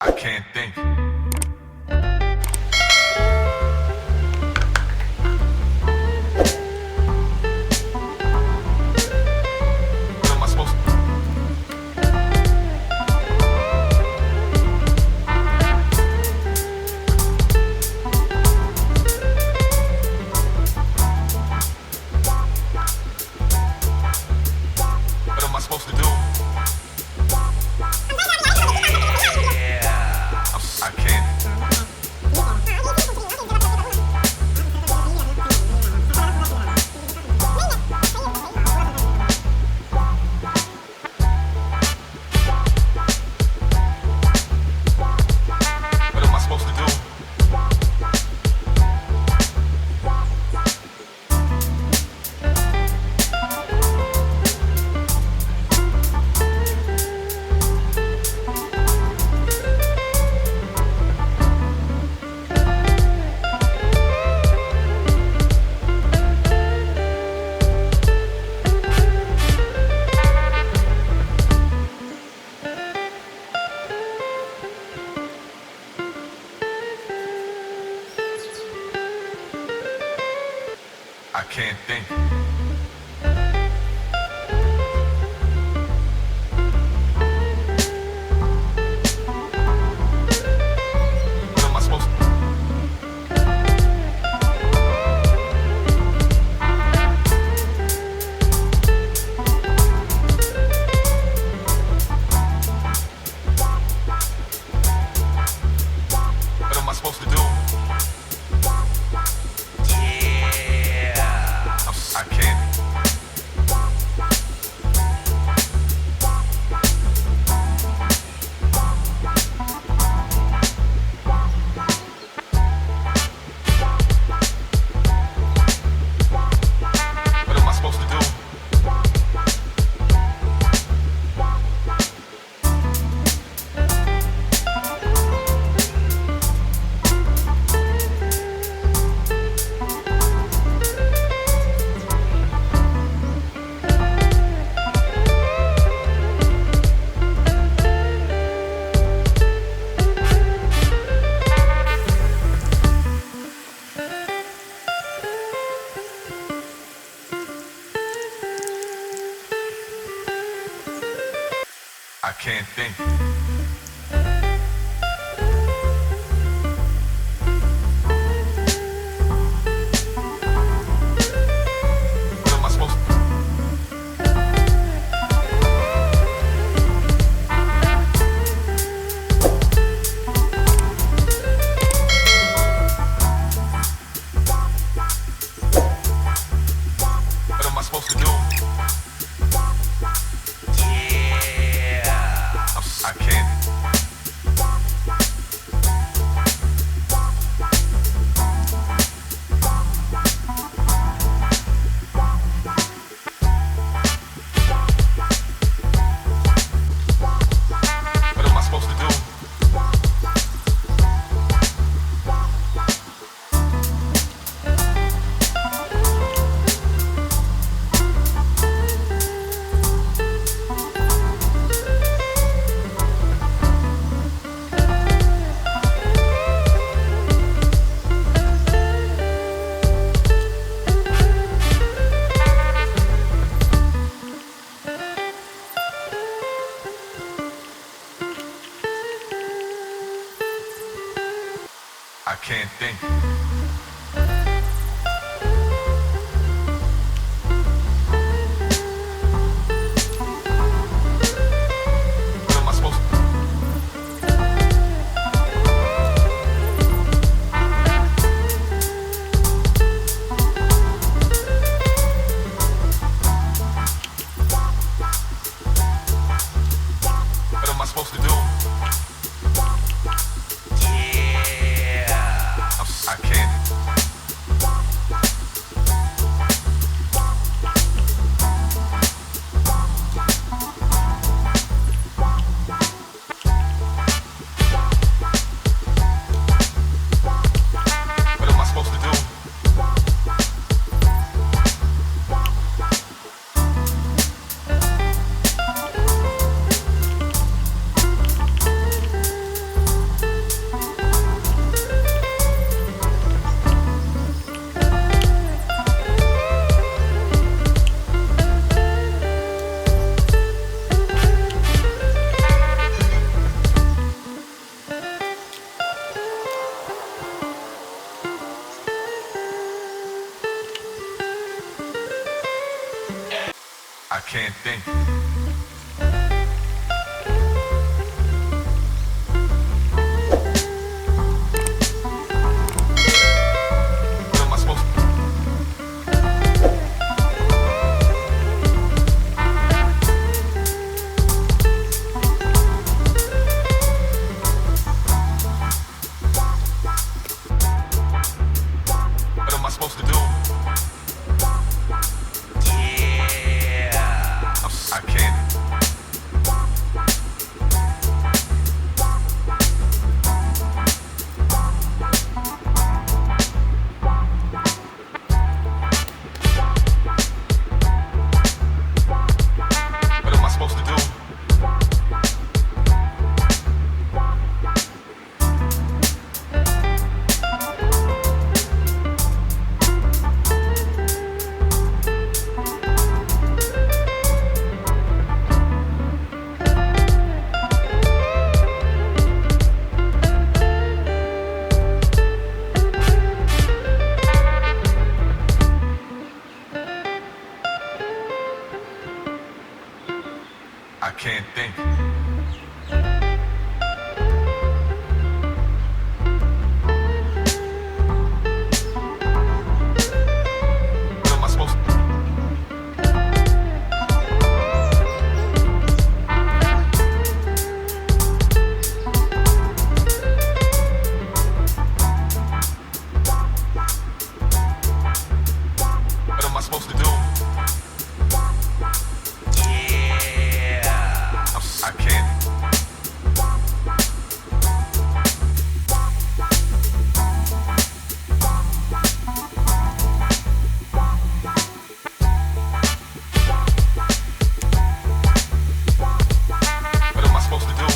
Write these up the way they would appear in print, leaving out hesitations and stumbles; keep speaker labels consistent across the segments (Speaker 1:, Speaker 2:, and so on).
Speaker 1: I can't think. What am I supposed to? What am I supposed to do? I can't. What am I supposed to do? I can't think. What am I supposed to? What am I supposed to do? I can't. What am I supposed to do? I can't think. What am I supposed to? What am I supposed to do? I can't. What am I supposed to do? I can't think. What am I supposed to? What am I supposed to do? I can't. can't think. What am I supposed to What am I supposed to do? I can't. What am I supposed to do? I can't think. What am I supposed to What am I supposed to do? I can't. What am I supposed to do?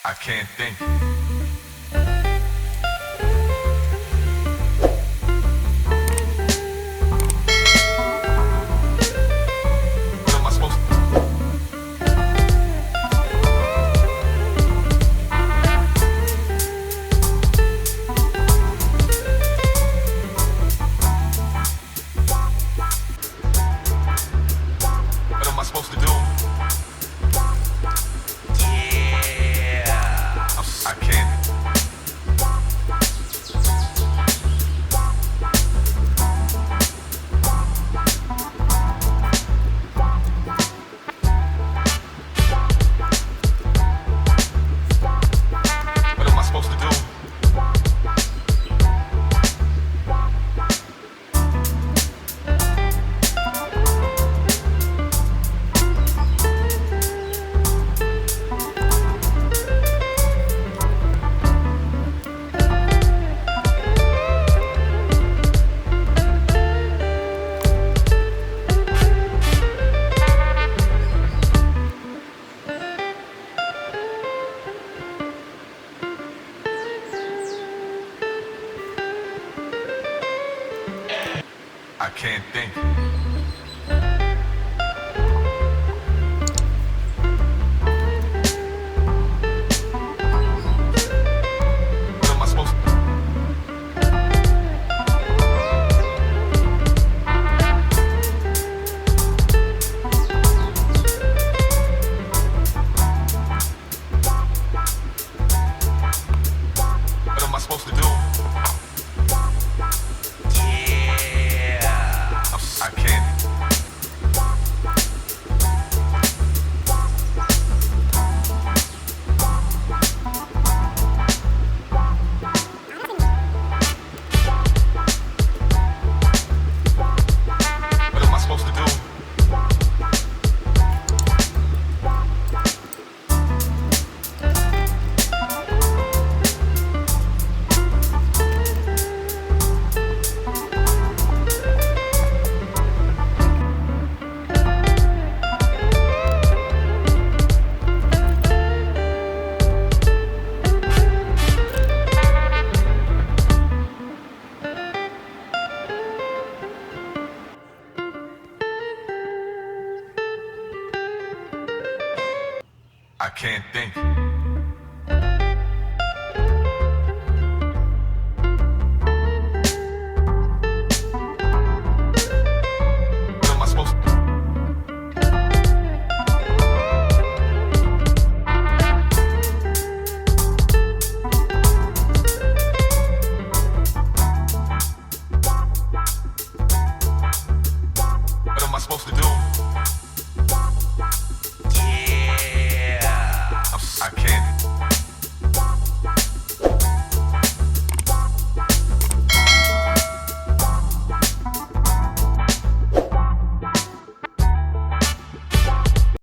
Speaker 1: I can't think. What am I supposed to What am I supposed to do? I can't. What am I supposed to do? I can't think.